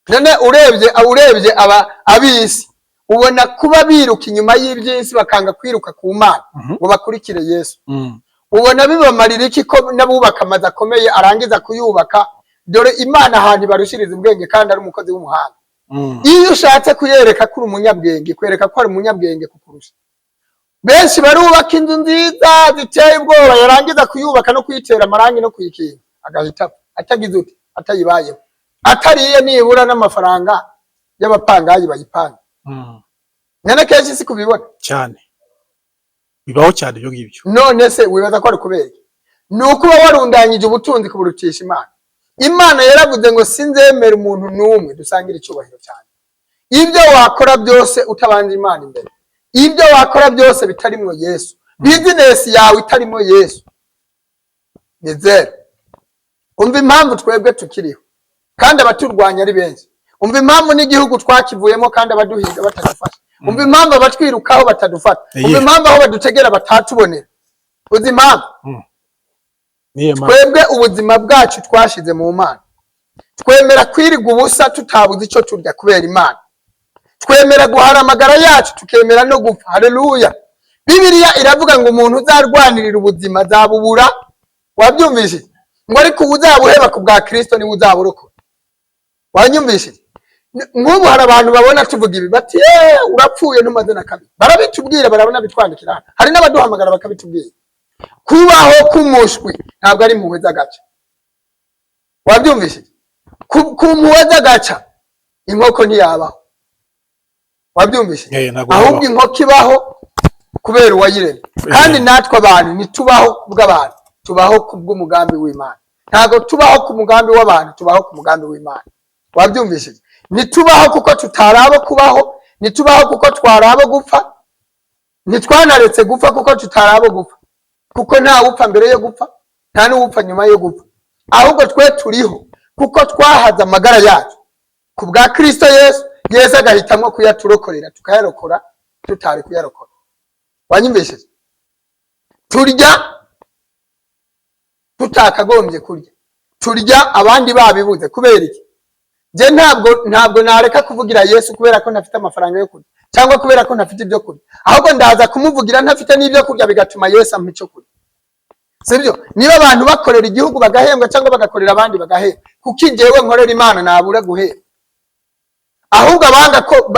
None urebye abisi ubona kuba biruka inyuma y'iby'isi bakanga kwiruka ku Mana ngo bakurikire Yesu. Ubona bibamarira iki ko nabubaka amazu akomeye arangiza kuyubaka? Dore Imana ahantu barushiriza ubwenge kandi ari umukozi w'umuhanga. Iyo ushatse kuyereka ko uri umunyabwenge, kwereka ko ari umunyabwenge kukurusha. benshi barubaka inzu nziza ziteye ubwoba, yarangiza kuyubaka no kuyitera amarangi no kuyikinga agahita atagize uti atayibayeho, atariye nibura n'amafaranga y'abapangayi bayipanga. Nene kenshi si kubibona cyane, bibaho cyane ibyo ngibyo. None se wibaza ko ari kubera nuko uba warundanyije ubutunzi kuburutisha Imana. Imana yaravuze ngo sinzemera umuntu n'umwe dusangira icyubahiro cyane. Ibyo wakora byose utabanje Imana imbere, ibyo wakora byose bitarimo Yesu, business yawe itarimo Yesu, ni zero. Umva impamvu twebwe tukiriho kandi abaturwanya ari benshi. Umva impamvu n'igihugu twakivuyemo kandi abaduhiga batadufasha. Umva impamvu abatwirukaho batadufata. Umva impamvu aho badutegera batatubonera. Uzi impamvu? Twebwe ubuzima bwacu twashize mu Mana. Twemera kwiriga ubusa tutabuze icyo turya kubera Imana. Twemera guhara amagara yacu tukemera no gupfa. Haleluya. Bibiliya iravuga ngo umuntu uzarwanirira ubuzima azabubura. Wabyumvise? Ngo ariko uzabuheba ku bwa Kristo niwe uzaburokora. Wanyumvise? Nk'ubu hari abantu babona tuvuga ibi bati urapfuye ntumaze na kabiri. Barabitubwira, barabona bitwandikira. Hari n'abaduhamagara bakabitubwira. Kubaho kumushwi ntabwo ari impuhwe z'agaca. Wabyumvise? Ku mpuhwe z'agaca inkoko ntiyabaho. Wabyumvise? Ahubwo inkoko ibaho kubera uwayiremye. Kandi natwe abantu ntitubaho kubw'abantu, tubaho kubw'umugambi w'Imana. Ntabwo tubaho ku mugambi w'abantu, tubaho ku mugambi w'Imana. Wabyumvise? Nitubaho kuko tutarabo kubaho, nitubaho kuko twarabo gupfa, nitwanaretse gupfa kuko tutarabo gupfa. Kuko nta upfa mbere yo gupfa, nta n'upfa nyuma yo gupfa. Ahubwo twe turiho kuko twahaza amagara yacu ku bwa Kristo Yesu. Yesu agahitamo kuyaturokorera tukayarokora tutari kuyarokora. Wanyumvise? Turya tutakagombye kurya, turya abandi babibuze kubera iki? Je ntabwo nareka kuvugira Yesu kubera ko ntafite amafaranga yo kurya cyangwa kubera ko ntafite ibyo kurya, ahubwo ndaza kumuvugira ntafite n'ibyo kurya bigatuma Yesu ampa icyo kurya. Sibyo? Niba abantu bakorera igihugu bagahembwa cyangwa bagakorera abandi bagahembwa, kuko ingewe nkorera Imana nabura guhembwa. Ahubwo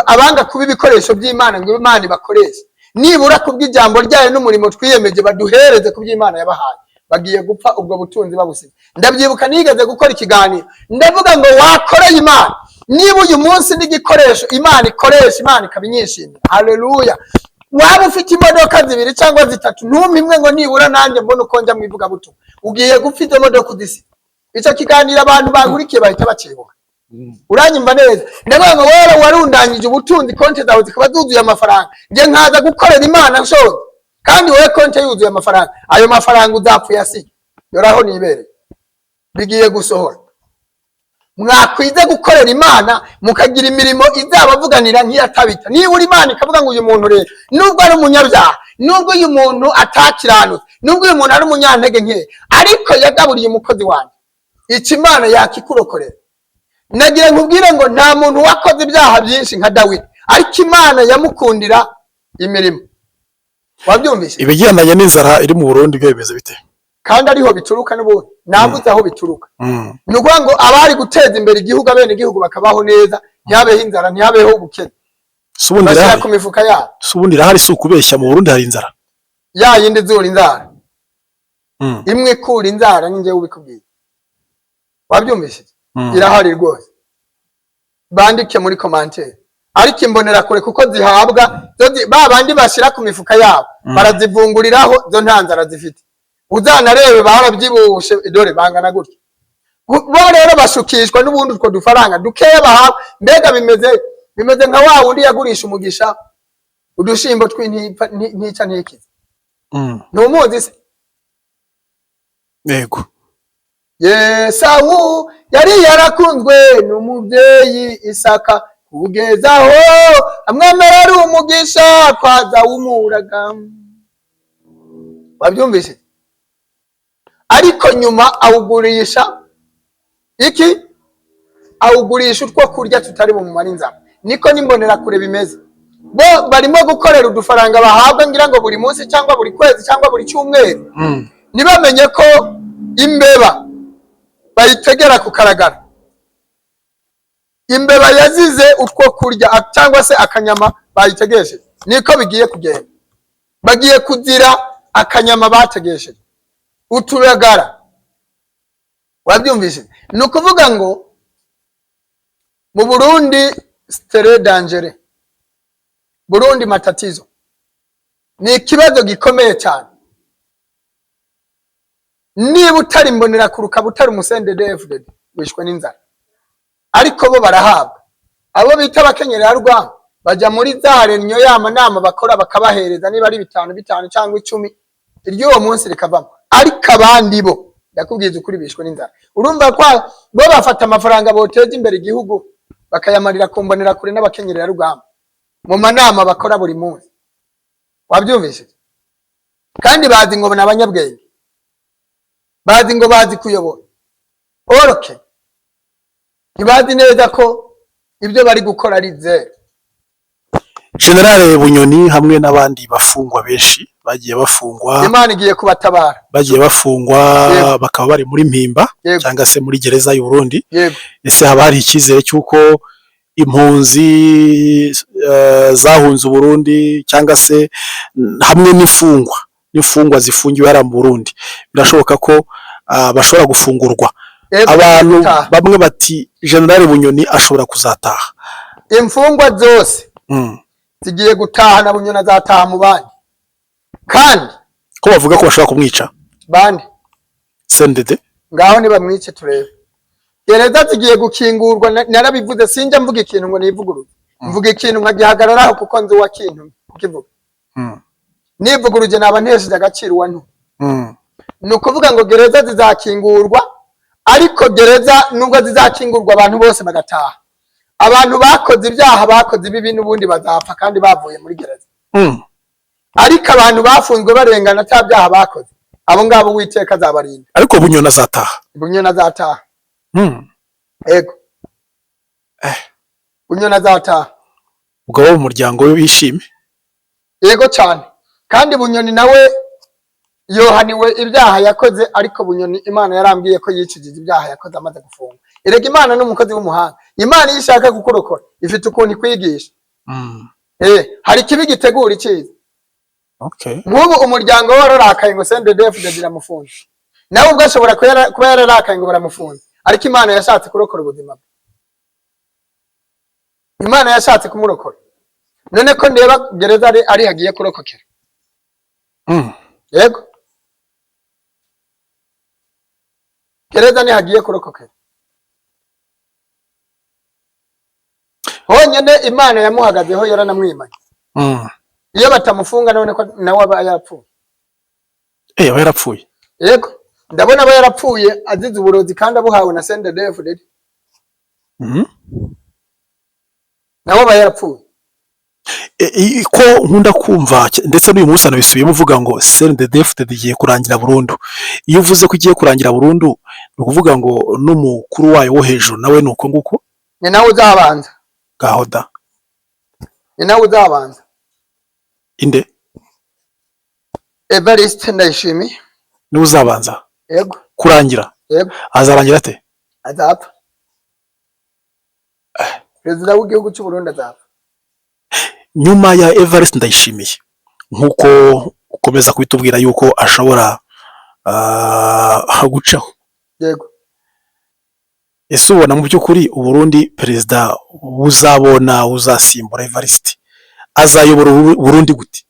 abanga kuba ibikoresho by'Imana ngo Imana ibakoreshe, nibura kubw'ijambo ryayo n'umurimo twiyemeje baduhereze kuby'Imana yabahaye, bagiye gupfa ubwo butunzi babusize. Ndabyibuka nigeze gukora ikiganiro ndavuga ngo wakoreye Imana, niba uyu munsi n'igikoresho Imana ikoresha, Imana ikabinyishimira. Haleluya. Waba ufite imodoka 2 cyangwa 3, ntumimwe ngo nibura nanjye mbona uko njya mwivuga buto, ugiye gufite imodoka udisi. Icyo kiganiro abantu bagurikiye bahita bakibuka. Uranyumva neza? Ndavuga ngo wowe warundanyije ubutunzi, konti zawe zikaba zuzuye amafaranga, nje nkaza gukorera Imana nshoze, kandi wowe konti yuzuye amafaranga, ayo mafaranga uzapfuye asige. Yoraho nibere bigiye gusohora. Mwakwize gukorera Imana mukagira imirimo izabavuganira nk'iyatabita. Niba uri Imana ikavuga ngo uyu muntu rero nubwo ari umunyabyaha, nubwo uyu muntu atakiranutse, nubwo uyu muntu ari umunyantege nke, ariko yagaburiye umukozi wanjye, iki Imana yakikurokorera. Nagira nkubwire ngo nta muntu wakoze ibyaha byinshi nka Dawidi, ariko Imana yamukundira imirimo. Wabyumvise? Ibigendanye n'inzara iri mu Burundi bwemeze bite? Kandi ariho bituruka n'ubundi nabuze aho bituruka. Nuko ngo abari guteza imbere igihugu, abene igihugu bakabaho neza, ntihabeho inzara, ntihabeho ubukene. Subundi ku mifuka yabo. Subundi rahari si ukubeshya, mu Burundi hari inzara. Ya yindi zura inzara. Imwe kura inzara ninjye ubikubwiye. Wabyumvise? Irahari rwose. Bandike muri commentaire. Ariko imbonera kure kuko zihabwa babandi bashira ku mifuka yabo, barazivunguriraho zo ntanzara zifite. Uzanarebe barabyibushe dore bangana gutya. Bo rero bashukishwa n'ubundi utwo dufaranga dukeye bahawe. Mbega bimeze nka wa wundi yagurisha umugisha udushimbo tw'intica ntikize. Ntumuzi se? Yego. Yesawu yari yarakunzwe n'umubyeyi Isaka, kugezaho amwemerera umugisha kwaza wumuraga. Wabyumvise? Ariko nyuma awugurisha iki? Awugurisha utwo kurya tutari mu mumara inzara. Niko nimbonera kure bimeze. Bo barimo gukorera udufaranga bahabwa ngira ngo buri munsi cyangwa buri kwezi cyangwa buri cyumweru. Nibamenye ko imbeba bayitegera kukaragara. Imbeba yazize utwo kurya cyangwa se akanyama bayitegeje. Niko bigiye kugenda. bagiye kuzira akanyama bategesheje, uturagara. Wabyumvise? Ni ukuvuga ngo mu Burundi stere dangere, Burundi matatizo, ni ikibazo gikomeye cyane. Niba utari mbonera kuruka butari umusendedefd wishwe n'inzara, ariko bo barahabwa. Abo bita abakenyera rwa bajya muri za renyo y'amanama bakora bakabahereza niba ari 5 cyangwa 10 iryo munsi rikavamo, ariko abandi bo ndakubwiza ukuri bishwe n'inzara. Urumva kwa bo bafata amafaranga boteje imbere igihugu bakayamarira kumbonera kure n'abakenyera rugamba mu manama bakora buri munsi. Wabyumvise? Kandi bazi ngo n'abanyabwenge, bazi ngo bazi kuyobora. Oroke ntibazi neza ko ibyo bari gukora ari zero. General Bunyoni hamwe n'abandi bafungwa benshi bagiye bafungwa, Imana igiye kubatabara, bagiye bafungwa bakaba bari muri mpimba cyangwa se muri gereza y'u Burundi. Ese haba hari icyizere cy'uko impunzi zahunze u Burundi cyangwa se hamwe n'imfungwa zifungiwe hara mu Burundi birashoboka ko bashobora gufungurwa? Abantu bamwe bati General Bunyoni ashobora kuzataha. Imfungwa zose zigiye gutaha na Bunyoni azataha mu bandi. Kandi ko bavuga ko bashobora kumwica bandi sendede, ngaho nibamwice turebe. Gereza zigiye gukingurwa, narabivuze sinjya mvuga ikintu ngo nivuguruze. Mvuga ikintu nkagihagararaho kuko nzi wa kintu ukivuga. Nivuguruje naba ntesheje agaciro wa ntu. Ni ukuvuga ngo gereza zizakingurwa, ariko gereza nubwo zizakingurwa abantu bose bagataha. Abantu bakoze ibyaha bakoze ibibi n'ubundi bazapfa kandi bavuye muri gereza. Ariko abantu bafunzwe barengana cya byaha bakoze, abo ngabo Uwiteka azabarinda. Ariko Bunyoni azataha. Bunyoni azataha. Ego. Bunyoni azataha. Ubwo wo umuryango we wishime. Yego cyane. Kandi Bunyoni nawe yohaniwe ibyaha yakoze, ariko Bunyoni Imana yarambwiye ko yicujije ibyaha yakoze amaze gufungwa. Erega Imana n'umukozi w'umuhanga. Imana yishaka kukurokora ifite ukuntu ikwigisha. Hari kibi gitegura icyiza. Okay. Nk'ubu umuryango wararakaye ngo sendedefd biramufunze. Nawe ubwo ashobora kuba yararakaye ngo baramufunze, ariko Imana yashatse kurokora ubuzima bwe. Imana yashatse kumurokora. None ko ndeba gereza ari hagiye kurokokera. Yego. Gereza ni hagiye kurokokera. Honyine Imana yamuhagazeho yaranamwimanye. Iyo batamufunga none ko nawe aba yarapfuye. Aba yarapfuye. Yego. Ndabona aba yarapfuye azize uburozi kandi abuhawe na sendedefd. Nawe aba yarapfuye. Ko nkunda kumva ndetse n'uyu munsi anabisubiyemo uvuga ngo sendedefd igiye kurangira burundu. Iyo uvuze ko igiye kurangira burundu ni ukuvuga ngo n'umukuru wayo wo hejuru nawe nuko nguko. Ni nawe uzabanza. Gahoda. Ni nawe uzabanza. Inde? Evariste Ndayishimiye. Ni uzabanza. Yego. Kurangira. Yego. Azarangira ate? Azapfa. Perezida w'igihugu cy'u Burundi azapfa. Nyuma ya Evariste Ndayishimiye nkuko ukomeza kubitubwira yuko ashobora gucaho. Yego. Ese ubona mu by'ukuri u Burundi perezida uzabona uzasimbura Evariste azayobora Burundi gute?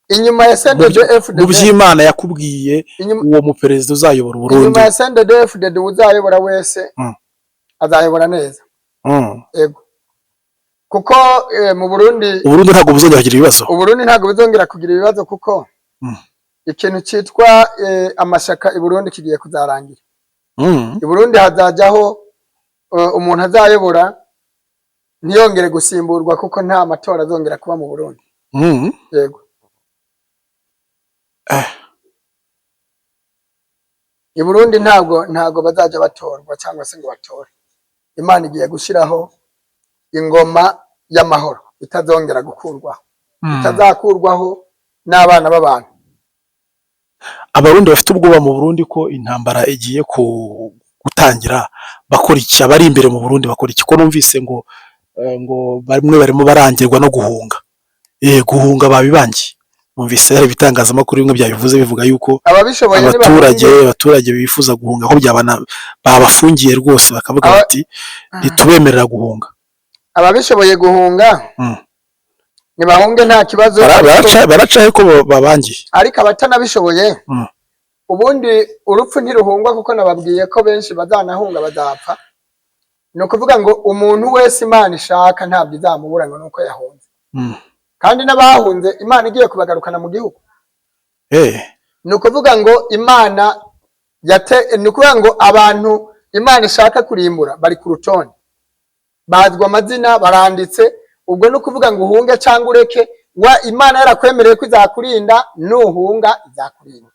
Inyuma ya sendedefd mu by'Imana yakubwiye uwo mu perezida uzayobora Burundi. Inyuma ya sendedefd uzayobora wese azayobora neza. Yego. Kuko mu Burundi ntabwo buzongera kugira ibibazo. U Burundi ntabwo buzongera kugira ibibazo kuko ikintu cyitwa amashaka i Burundi kigiye kuzarangira. I Burundi hazajyaho umuntu azayobora ntiyongere gusimburwa kuko nta matora azongera kuba mu Burundi. Yego. I Burundi ntabwo bazajya batorwa cyangwa se ngo batore. Imana igiye gushyiraho ingoma y'amahoro itazongera gukurwaho. Itazakurwaho n'abana b'abantu. Abarundi bafite ubwoba mu Burundi ko intambara igiye gutangira bakora iki? Abari imbere mu Burundi bakora iki? Ko numvise ngo bamwe barimo barangirwa no guhunga. guhunga babibangiye. Numvise hari ibitangazamakuru bimwe byabivuze bivuga yuko ababishoboye abaturage bifuza guhunga aho babafungiye rwose bakavuga bati ntitubemerera guhunga. Ababishoboye guhunga ntibahunge nta kibazo, baraca ariko babangiye. Ariko abatanabishoboye ubundi urupfu ntiruhungwa, kuko nababwiye ko benshi bazanahunga bazapfa. Ni ukuvuga ngo umuntu wese Imana ishaka ntabwo izamubura ngo nuko yahunze. Kandi n'abahunze Imana igiye kubagarukana mu gihugu. Ni ukuvuga ngo Imana ni ukuvuga ngo abantu Imana ishaka kurimbura bari ku rutonde, bazwa amazina, baranditse. Ubwo ni ukuvuga ngo uhunge cyangwa ureke, Imana yarakwemereye ko izakurinda, nuhunga izakurinda.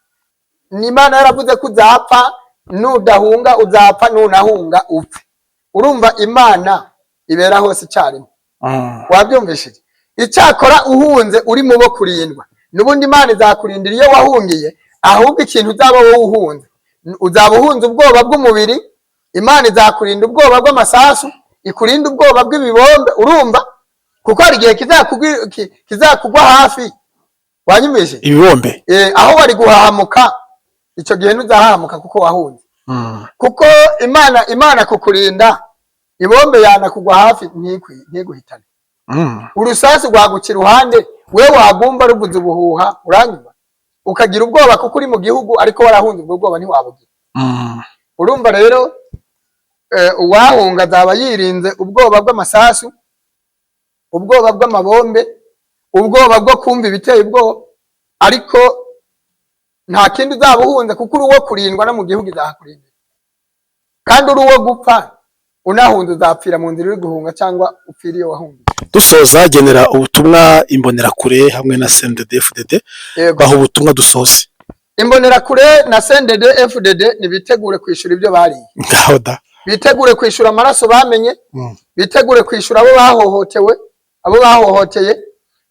Ni Imana yaravuze ko uzapfa, nudahunga uzapfa, nunahunga upfe. Urumva Imana ibera hose icyarimwe. Wabyumvishije? Icyakora uhunze uri mu bo kurindwa, n'ubundi Imana izakurindira iyo wahungiye. Ahubwo ikintu uzaba wowe uhunze, uzaba uhunze ubwoba bw'umubiri, Imana izakurinda ubwoba bw'amasasu, ikurinda ubwoba bw'ibibombe. Urumva? Kuko hari igihe kizakugwa hafi. Wanyumvise? Ibibombe aho bari guhahamuka, icyo gihe ntuzahahamuka kuko wahunze. Kuko Imana kukurinda, ibombe yanakugwa hafi ntiguhitane. Urusasu rwagukira iruhande, wewe wagumva ruvuze ubuhuha, uranyuma ukagira ubwoba kuko uri mu gihugu, ariko warahunze ubwo bwoba ntiwabugira. Urumva rero uwahunga azaba yirinze ubwoba bw'amasasu, ubwoba bw'amabombe, ubwoba bwo kumva ibiteye ubwoba, ariko nta kindi uzaba uhunze, kuko uri uwo kurindwa no mu gihugu izahakurindira. Kandi uri uwo gupfa, unahunze uzapfira mu nzira uri guhunga cyangwa upfira iyo wahunze. Dusoza genera ubutumwa imbonerakure hamwe na CNDD-FDD, baho ubutumwa dusoze. Imbonerakure na CNDD-FDD nibitegure kwishura ibyo bariye. Ngahoda. Bitegure kwishura amaraso bamenye, bitegure kwishura abo bahohotewe, abo bahohoteye,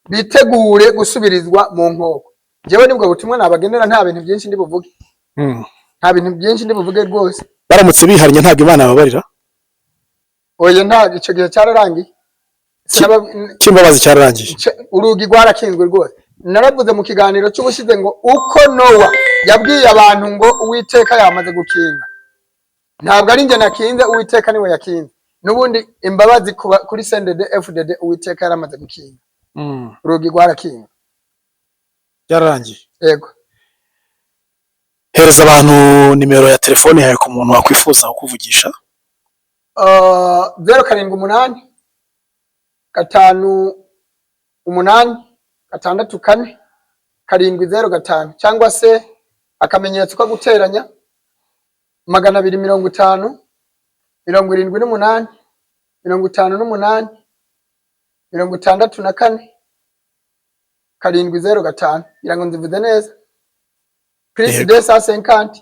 bitegure gusubirizwa mu nkoko. Jewe nibwo butumwa nabagenera, nta bintu byinshi ndibuvuge. Nta bintu byinshi ndibuvuge rwose. Baramutse biharnya ntabwo Imana babarira. Oye, nta icyo gihe cyararangiye. Kimbabazi cyararangiye. Urugi rwarakinzwe rwose. Naravuze mu kiganiro cy'ubushize ngo uko Nowa yabwiye abantu ngo Uwiteka yamaze gukinga, ntabwo ari nge nakinze, Uwiteka niwe yakinze. N'ubundi imbabazi kuri CNDD-FDD Uwiteka yaramaze gukinga. Urugi rwarakinzwe. Byararangiye. Yego. Hereza abantu nimero ya telefone yawe ku muntu wakwifuza kukuvugisha. 078 5 8 705 cyangwa se akamenyetso ko guteranya 250 78 58 64 705. Irango nzivuze neza. Plus 250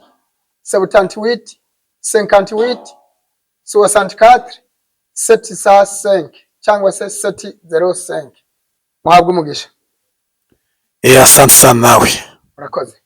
78 58 64 705 cyangwa se 705. Muhabwe umugisha. Asante sana nawe. Murakoze.